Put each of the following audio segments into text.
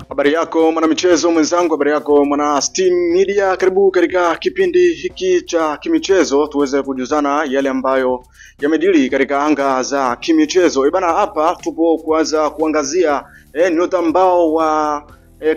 Habari yako mwana michezo mwenzangu, habari yako mwana Steam Media. Karibu katika kipindi hiki cha kimichezo tuweze kujuzana yale ambayo yamejiri katika anga za kimichezo. Bana, hapa tupo kuanza kuangazia nyota ambao wa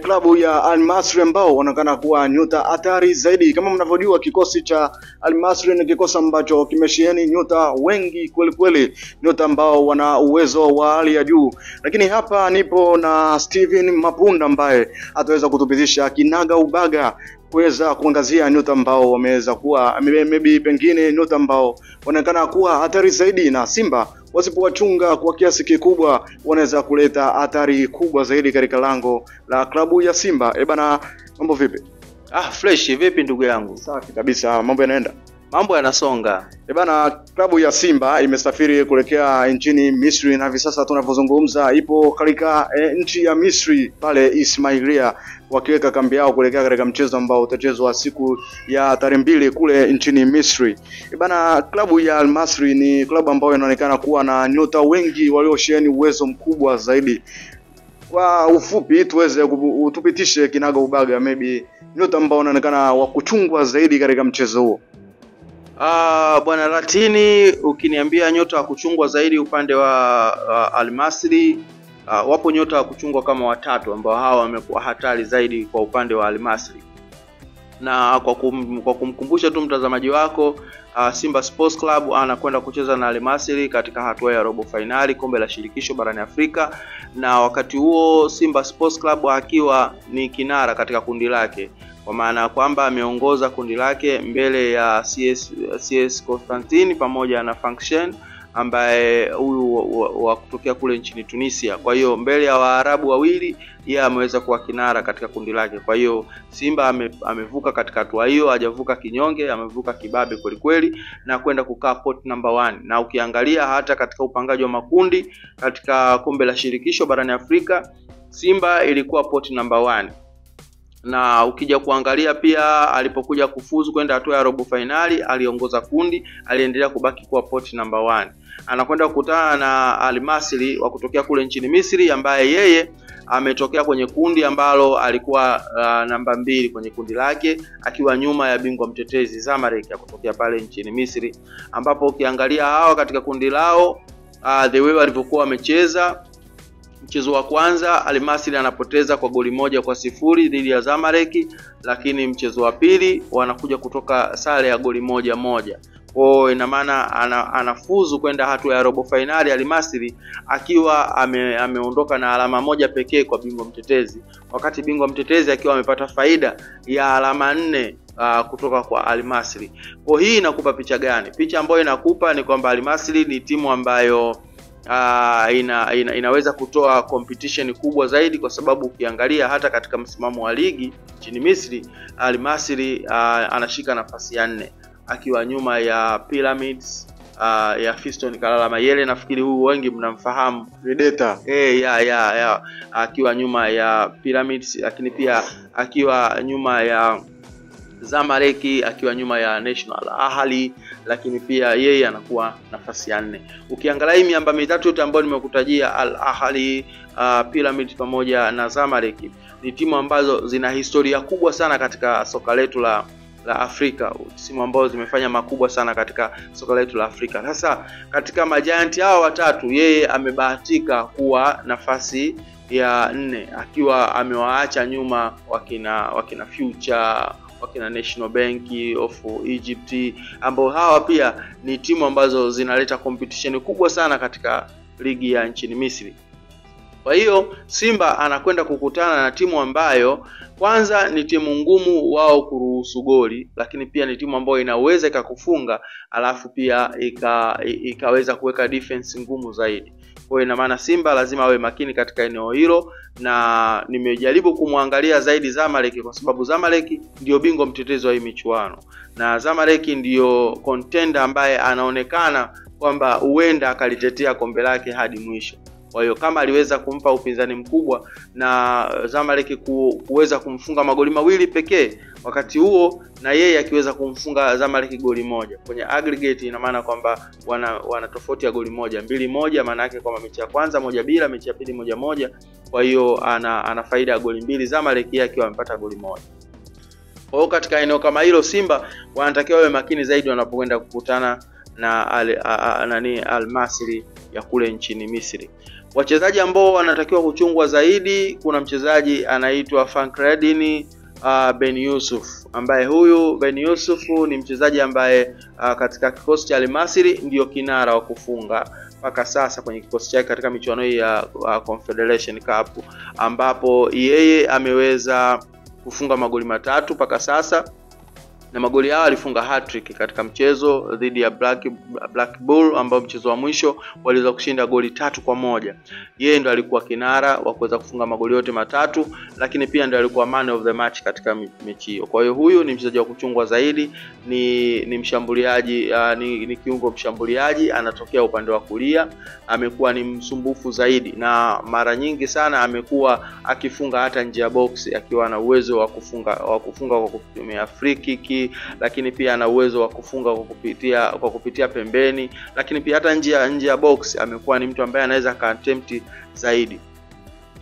klabu ya Al Masry ambao wanaonekana kuwa nyota hatari zaidi. Kama mnavyojua, kikosi cha Al Masry ni kikosi ambacho kimesheheni nyota wengi kweli kweli, nyota ambao wana uwezo wa hali ya juu. Lakini hapa nipo na Steven Mapunda ambaye ataweza kutupitisha kinaga ubaga kuweza kuangazia nyota ambao wameweza kuwa maybe pengine nyota ambao wanaonekana kuwa hatari zaidi, na Simba wasipowachunga kwa kiasi kikubwa wanaweza kuleta hatari kubwa zaidi katika lango la klabu ya Simba. Bana, mambo vipi? Fresh vipi ndugu yangu? Safi kabisa, mambo yanaenda. Mambo yanasonga. Bana, klabu ya Simba imesafiri kuelekea nchini Misri na hivi sasa tunavyozungumza ipo katika nchi ya Misri pale Ismailia, wakiweka kambi yao kuelekea katika mchezo ambao utachezwa siku ya tarehe 2 kule nchini Misri. Bana, klabu ya Al Masry ni klabu ambayo inaonekana kuwa na nyota wengi waliosheheni uwezo mkubwa zaidi. Kwa ufupi tuweze utupitishe kinaga ubaga maybe nyota ambao wanaonekana wa kuchungwa zaidi katika mchezo huo. Bwana Latini, ukiniambia nyota wa kuchungwa zaidi upande wa Al Masry, wapo nyota wa kuchungwa kama watatu ambao hawa wamekuwa hatari zaidi kwa upande wa Al Masry. Na kwa kumkumbusha tu mtazamaji wako, Simba Sports Club anakwenda kucheza na Al Masry katika hatua ya robo finali kombe la shirikisho barani Afrika, na wakati huo Simba Sports Club akiwa ni kinara katika kundi lake, kwa maana kwamba ameongoza kundi lake mbele ya CS Constantine pamoja na Function ambaye huyu wa kutokea kule nchini Tunisia. Kwa hiyo mbele ya Waarabu wawili yeye ameweza kuwa kinara katika kundi lake. Kwa hiyo Simba amevuka katika hatua hiyo, hajavuka kinyonge, amevuka kibabe kweli kweli na kwenda kukaa pot number 1. Na ukiangalia hata katika upangaji wa makundi katika kombe la shirikisho barani Afrika, Simba ilikuwa pot number 1. Na ukija kuangalia pia alipokuja kufuzu kwenda hatua ya robo finali, aliongoza kundi, aliendelea kubaki kuwa pot number 1. Anakwenda kukutana na Al Masry wa kutokea kule nchini Misri, ambaye yeye ametokea kwenye kundi ambalo alikuwa namba 2 kwenye kundi lake, akiwa nyuma ya bingwa mtetezi Zamalek ya kutokea pale nchini Misri. Ambapo ukiangalia hawa katika kundi lao, the way walivyokuwa wamecheza, mchezo wa kwanza Al Masry anapoteza kwa goli 1-0 dhidi ya Zamalek, lakini mchezo wa pili wanakuja kutoka sare ya goli 1-1. Kwa ina maana anafuzu kwenda hatua ya robo finali Al Masry akiwa ameondoka na alama 1 pekee kwa bingwa mtetezi, wakati bingwa mtetezi akiwa amepata faida ya alama 4 kutoka kwa Al Masry. Kwa hii inakupa picha gani? Picha ambayo inakupa ni kwamba Al Masry ni timu ambayo inaweza kutoa competition kubwa zaidi, kwa sababu ukiangalia hata katika msimamo wa ligi nchini Misri, Al Masry anashika nafasi ya 4 akiwa nyuma ya Pyramids ya Fiston Kalala Mayele. Nafikiri huyu wengi mnamfahamu, Predator. Akiwa nyuma ya Pyramids, lakini pia akiwa nyuma ya Zamalek, akiwa nyuma ya National Ahli, lakini pia yeye anakuwa nafasi ya 4. Ukiangalia hii miamba mitatu yote ambayo nimekutajia, Al Ahli, Pyramids pamoja na Zamalek, ni timu ambazo zina historia kubwa sana katika soka letu la Afrika, timu ambazo zimefanya makubwa sana katika soka letu la Afrika. Sasa katika majianti hao watatu, yeye amebahatika kuwa nafasi ya 4 akiwa amewaacha nyuma wakina Future, wakina National Bank of Egypt, ambao hawa pia ni timu ambazo zinaleta competition kubwa sana katika ligi ya nchini Misri. Kwa hiyo Simba anakwenda kukutana na timu ambayo kwanza ni timu ngumu wao kuruhusu goli, lakini pia ni timu ambayo inaweza ikakufunga, alafu pia ikaweza kuweka defense ngumu zaidi. Kwa ina maana Simba lazima awe makini katika eneo hilo, na nimejaribu kumwangalia zaidi Zamalek kwa sababu Zamalek ndio bingwa mtetezi wa hii michuano, na Zamalek ndio contender ambaye anaonekana kwamba huenda akalitetea kombe lake hadi mwisho. Kwa hiyo kama aliweza kumpa upinzani mkubwa na Zamalek kuweza kumfunga magoli mawili pekee, wakati huo na yeye akiweza kumfunga Zamalek goli moja, kwenye aggregate ina maana kwamba wana tofauti ya goli moja, 2-1, maana yake kwamba mechi ya kwanza 1-0, mechi ya pili 1-1. Kwa hiyo ana faida ya goli mbili Zamalek, yeye akiwa amepata goli moja. Kwa hiyo katika eneo kama hilo Simba wanatakiwa wawe makini zaidi wanapokwenda kukutana na Al Masry ya kule nchini Misri. Wachezaji ambao wanatakiwa kuchungwa zaidi, kuna mchezaji anaitwa Fakhreddin Ben Yusuf, ambaye huyu Ben Yusuf ni mchezaji ambaye katika kikosi cha Al Masry ndio kinara wa kufunga mpaka sasa kwenye kikosi chake katika michuano hii ya Confederation Cup, ambapo yeye ameweza kufunga magoli 3 mpaka sasa, na magoli hao alifunga hat-trick katika mchezo dhidi ya Black Bull, ambao mchezo wa mwisho waliweza kushinda goli 3-1. Yeye ndo alikuwa kinara wa kuweza kufunga magoli yote 3, lakini pia ndo alikuwa man of the match katika mechi hiyo. Kwa hiyo huyu ni mchezaji wa kuchungwa zaidi, ni mshambuliaji, ni kiungo mshambuliaji, anatokea upande wa kulia, amekuwa ni msumbufu zaidi na mara nyingi sana amekuwa akifunga hata nje ya box, akiwa na uwezo wa kufunga kwa kutumia free kick, lakini pia ana uwezo wa kufunga kwa kupitia pembeni, lakini pia hata nje ya box amekuwa ni mtu ambaye anaweza ka-attempt zaidi.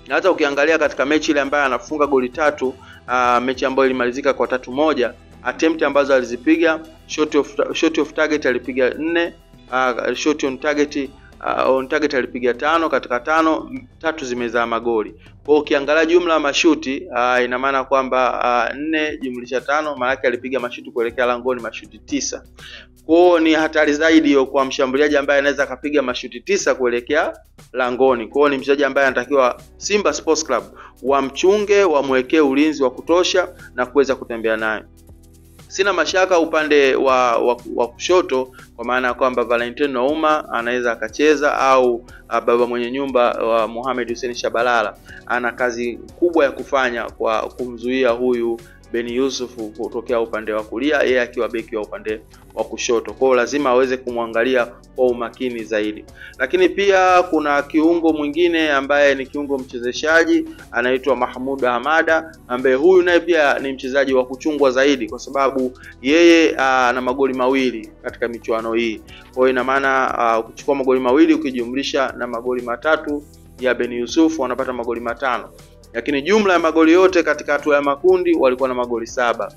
Na hata ukiangalia katika mechi ile ambayo anafunga goli 3, mechi ambayo ilimalizika kwa 3-1, attempt ambazo alizipiga, shot of target alipiga 4, shot on target alipiga 5, katika 3 zimezaa magoli. Kwa ukiangalia jumla ya mashuti ina maana kwamba 4 jumlisha 5, maana yake alipiga mashuti kuelekea langoni mashuti 9. Kwa ni hatari zaidi hiyo kwa mshambuliaji ambaye anaweza kapiga mashuti 9 kuelekea langoni. Kwa ni mchezaji ambaye anatakiwa Simba Sports Club wamchunge, wamwekee ulinzi wa kutosha na kuweza kutembea naye. Sina mashaka upande wa kushoto, kwa maana kwamba Valentino Nouma anaweza akacheza, au baba mwenye nyumba wa Mohamed Hussein Shabalala ana kazi kubwa ya kufanya kwa kumzuia huyu Ben Yusuf kutokea upande wa kulia, yeye akiwa beki wa upande wa kushoto. Kwa hiyo lazima aweze kumwangalia kwa umakini zaidi. Lakini pia kuna kiungo mwingine ambaye ni kiungo mchezeshaji anaitwa Mahmoud Hamada, ambaye huyu naye pia ni mchezaji wa kuchungwa zaidi kwa sababu yeye ana magoli 2 katika michuano hii. Kwa hiyo ina maana ukichukua magoli 2 ukijumlisha na magoli 3 ya Ben Yusuf wanapata magoli 5. Lakini jumla ya magoli yote katika hatua ya makundi walikuwa na magoli 7.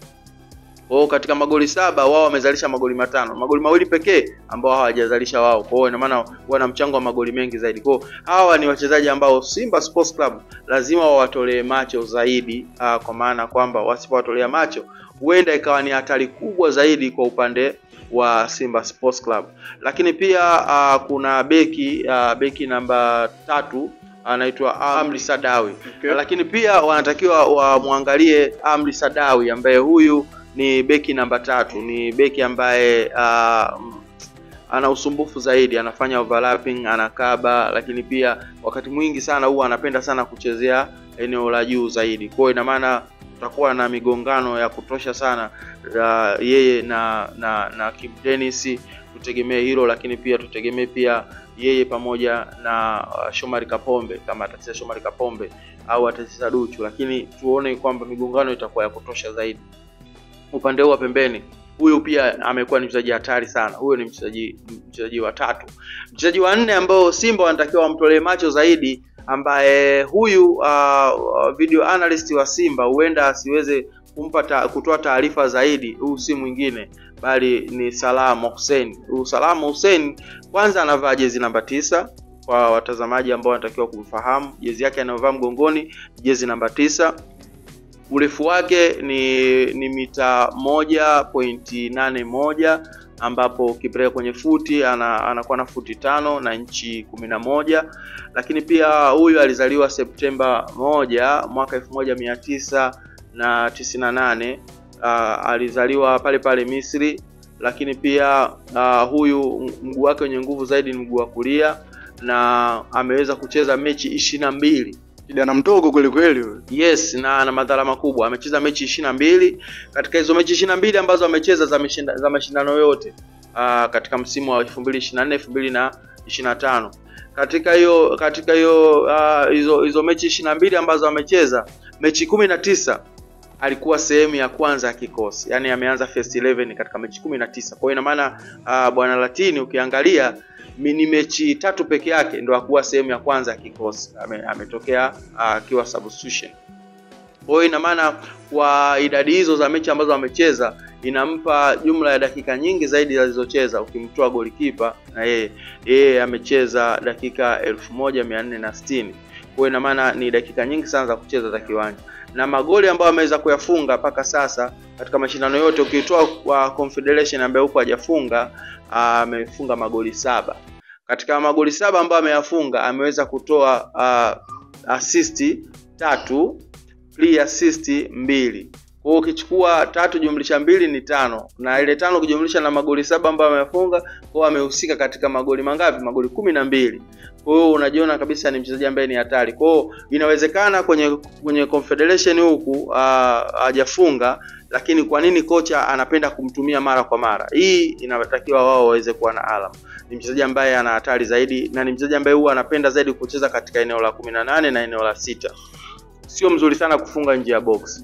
Kwa hiyo katika magoli 7 wao wamezalisha magoli 5. Magoli 2 pekee ambao hawajazalisha wao. Kwa hiyo ina maana wana mchango wa magoli mengi zaidi. Kwa hiyo hawa ni wachezaji ambao Simba Sports Club lazima wawatolee macho zaidi, kwa maana kwamba wasipowatolea macho huenda ikawa ni hatari kubwa zaidi kwa upande wa Simba Sports Club. Lakini pia kuna beki namba 3 anaitwa Amri Sadawi. Okay. Lakini pia wanatakiwa wamwangalie Amri Sadawi ambaye huyu ni beki namba 3, ni beki ambaye ana usumbufu zaidi, anafanya overlapping, anakaba, lakini pia wakati mwingi sana huwa anapenda sana kuchezea eneo la juu zaidi. Kwa hiyo ina maana tutakuwa na migongano ya kutosha sana yeye na Kim Dennis, tutegemee hilo, lakini pia tutegemee pia yeye pamoja na Shomari Kapombe, kama atacheza Shomari Kapombe au atacheza Duchu, lakini tuone kwamba migongano itakuwa ya kutosha zaidi. Upande wa pembeni huyu pia amekuwa ni mchezaji hatari sana. Huyo ni mchezaji wa 3. Mchezaji wa 4 ambao Simba wanatakiwa wamtolee macho zaidi, ambaye huyu video analyst wa Simba huenda asiweze kutoa taarifa zaidi, huu si mwingine bali ni Salam Hussein. Salam Hussein kwanza anavaa jezi namba 9, kwa watazamaji ambao wanatakiwa kumfahamu, jezi yake anayovaa mgongoni jezi namba 9. Urefu wake ni mita 1.81, ambapo ukipeleka kwenye futi anakuwa na futi 5 na inchi 11. Lakini pia huyu alizaliwa Septemba 1 mwaka 1998. Alizaliwa pale Misri. Lakini pia huyu mguu wake wenye nguvu zaidi ni mguu wa kulia, na ameweza kucheza mechi 22. Kijana mdogo kweli kweli huyo. Yes, na ana madhara makubwa. Amecheza mechi 22. Katika hizo mechi 22 ambazo amecheza za mashindano yote katika msimu wa 2024 25. Katika hiyo hizo mechi 22 ambazo amecheza, mechi 19 alikuwa sehemu ya kwanza ya kikosi. Yaani ameanza first 11 katika mechi 19. Kwa hiyo ina maana bwana Latini ukiangalia ni mechi 3 peke yake ndio hakuwa sehemu ya kwanza ya kikosi. Ametokea akiwa substitution. Kwa hiyo ina maana kwa idadi hizo za mechi ambazo amecheza inampa jumla ya dakika nyingi zaidi alizocheza ukimtoa golikipa na yeye amecheza dakika 1460. Kwa hiyo ina maana ni dakika nyingi sana za kucheza za kiwanja. Na magoli ambayo ameweza kuyafunga mpaka sasa katika mashindano yote ukitoa kwa Confederation ambaye huko hajafunga, amefunga magoli 7. Katika magoli 7 ambayo ameyafunga ameweza kutoa assist 3, free assist 2. Kwa hiyo ukichukua 3 jumlisha 2 ni 5. Na ile 5 ukijumlisha na magoli 7 ambayo amefunga, kwa amehusika katika magoli mangapi? Magoli 12. Kwa hiyo unajiona kabisa ni mchezaji ambaye ni hatari. Kwa hiyo inawezekana kwenye Confederation huku hajafunga, lakini kwa nini kocha anapenda kumtumia mara kwa mara? Hii inatakiwa wao waweze kuwa na alama. Ni mchezaji ambaye ana hatari zaidi na ni mchezaji ambaye huwa anapenda zaidi kucheza katika eneo la 18 na eneo la 6. Sio mzuri sana kufunga nje ya box.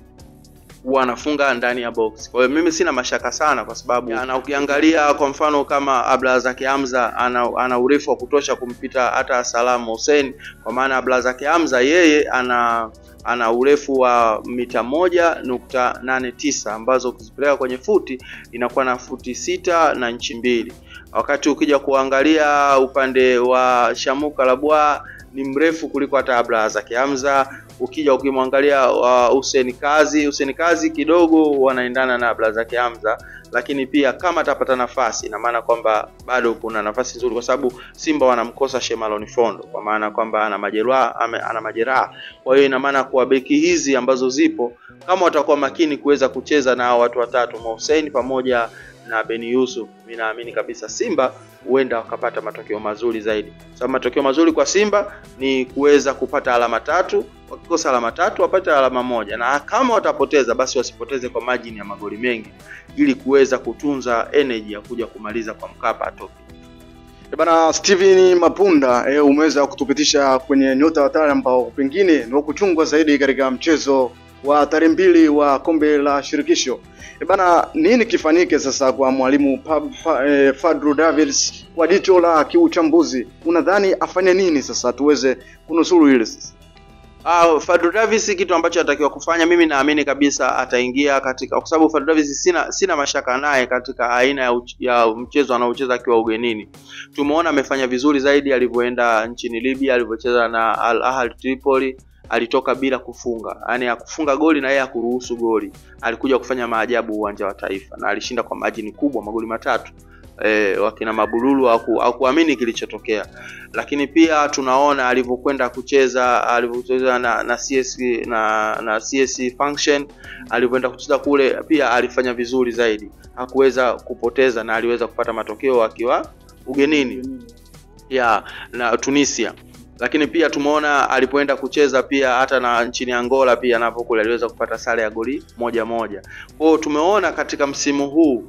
Huwa anafunga ndani ya box. Kwa hiyo mimi sina mashaka sana kwa sababu na ukiangalia kwa mfano kama Abdulrazak Hamza ana urefu wa kutosha kumpita hata Salam Hussein, kwa maana Abdulrazak Hamza yeye ana urefu wa mita 1.89 ambazo ukizipeleka kwenye futi inakuwa na futi 6 na inchi 2. Wakati ukija kuangalia upande wa Shamuka Labwa ni mrefu kuliko hata Abdulrazak Hamza. Ukija ukimwangalia Hussein Kazi kidogo wanaendana na Abdulrazak Hamza, lakini pia kama atapata nafasi ina maana kwamba bado kuna nafasi nzuri, kwa sababu Simba wanamkosa Shemalon Fondo kwa maana kwamba ana majeraha. Kwa hiyo ina maana kwa beki hizi ambazo zipo kama watakuwa makini kuweza kucheza na watu watatu, Hussein pamoja na Ben Yusuf, mimi naamini kabisa Simba huenda wakapata matokeo mazuri zaidi. Sababu matokeo mazuri kwa Simba ni kuweza kupata alama 3, wakikosa alama 3 wapate alama 1, na kama watapoteza basi wasipoteze kwa margin ya magoli mengi ili kuweza kutunza energy ya kuja kumaliza kwa Mkapa atoke. Bana Steven Mapunda, umeweza kutupitisha kwenye nyota watano ambao pengine ni wakuchungwa zaidi katika mchezo wa tarehe 2 wa kombe la shirikisho. Bana, nini kifanyike sasa kwa mwalimu Fadlu Davids kwa jicho la kiuchambuzi? Unadhani afanye nini sasa tuweze kunusuru hili sasa? Fadlu Davids kitu ambacho anatakiwa kufanya, mimi naamini kabisa ataingia katika, kwa sababu Fadlu Davids sina mashaka naye katika aina ya mchezo anaocheza akiwa ugenini. Tumeona amefanya vizuri zaidi alivyoenda nchini Libya, alivyocheza na Al Ahly Tripoli. Alitoka bila kufunga, yani hakufunga goli na yeye hakuruhusu goli. Alikuja kufanya maajabu uwanja wa Taifa na alishinda kwa margin kubwa, magoli 3. Wakina Mabululu hakuamini kilichotokea. Lakini pia tunaona alivyokwenda kucheza na CS function, alivyoenda kucheza kule pia alifanya vizuri zaidi. Hakuweza kupoteza na aliweza kupata matokeo akiwa ugenini na Tunisia. Lakini pia tumeona alipoenda kucheza pia hata na nchini Angola pia napo kule aliweza kupata sare ya goli 1-1. Kwa hiyo tumeona katika msimu huu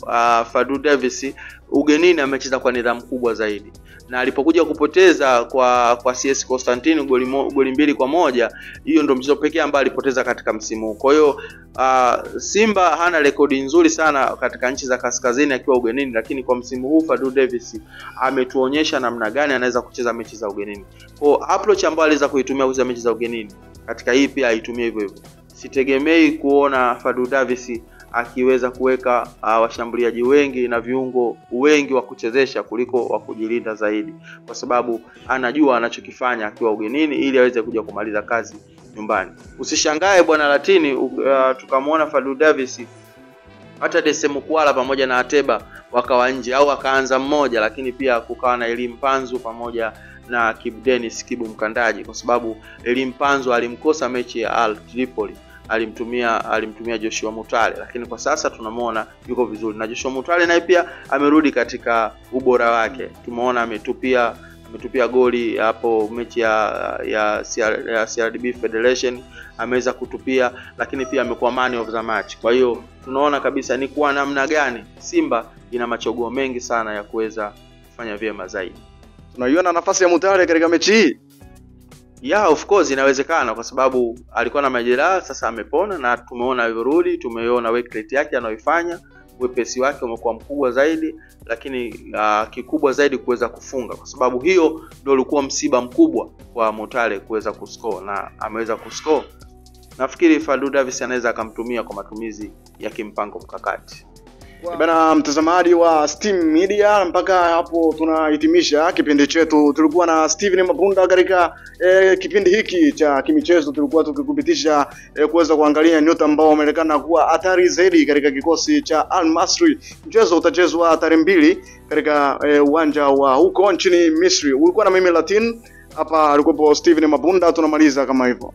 Fadlu Davids ugenini amecheza kwa nidhamu kubwa zaidi. Na alipokuja kupoteza kwa CS Constantine goli 2-1, hiyo ndio mchezo pekee ambao alipoteza katika msimu huu. Kwa hiyo Simba hana rekodi nzuri sana katika nchi za kaskazini akiwa ugenini, lakini kwa msimu huu Fadlu Davids ametuonyesha namna gani anaweza kucheza mechi za ugenini. Kwa approach ambayo aliweza kuitumia kucheza mechi za ugenini, katika hii pia aitumie hivyo hivyo. Sitegemei kuona Fadlu Davids akiweza kuweka washambuliaji wengi na viungo wengi wa kuchezesha kuliko wa kujilinda zaidi, kwa sababu anajua anachokifanya akiwa ugenini ili aweze kuja kumaliza kazi nyumbani. Usishangae bwana Latini tukamwona Fadlu Davids hata Desem Kwala pamoja na Ateba wakawa nje au akaanza mmoja, lakini pia kukawa na Elim Panzu pamoja na Kibu Dennis Kibu Mkandaji, kwa sababu Elim Panzu alimkosa mechi ya Al Tripoli. Alimtumia Joshua Mutale, lakini kwa sasa tunamuona yuko vizuri, na Joshua Mutale naye pia amerudi katika ubora wake. Tumeona ametupia goli hapo mechi ya CRDB Federation, ameweza kutupia, lakini pia amekuwa man of the match. Kwa hiyo tunaona kabisa ni kwa namna gani Simba ina machaguo mengi sana ya kuweza kufanya vyema zaidi. Unaiona nafasi ya Mutale katika mechi hii? Yeah, of course inawezekana kwa sababu alikuwa na majeraha, sasa amepona na tumeona alivyorudi, tumeona work rate yake anayoifanya, wepesi wake umekuwa mkubwa zaidi, lakini kikubwa zaidi kuweza kufunga, kwa sababu hiyo ndio ulikuwa msiba mkubwa kwa Mutale kuweza kuscore na ameweza kuscore. Nafikiri Fadlu Davis anaweza akamtumia kwa matumizi ya kimpango mkakati. Bana mtazamaji wa Steam Media, mpaka hapo tunahitimisha kipindi chetu. Tulikuwa na Steven Mapunda katika kipindi hiki cha kimichezo, tulikuwa tukikupitisha kuweza kuangalia nyota ambao wameonekana kuwa hatari zaidi katika kikosi cha Al Masry. Mchezo utachezwa tarehe 2 katika uwanja wa huko nchini Misri. Ulikuwa na mimi Latin, hapa alikuwa Steven Mapunda, tunamaliza kama hivyo.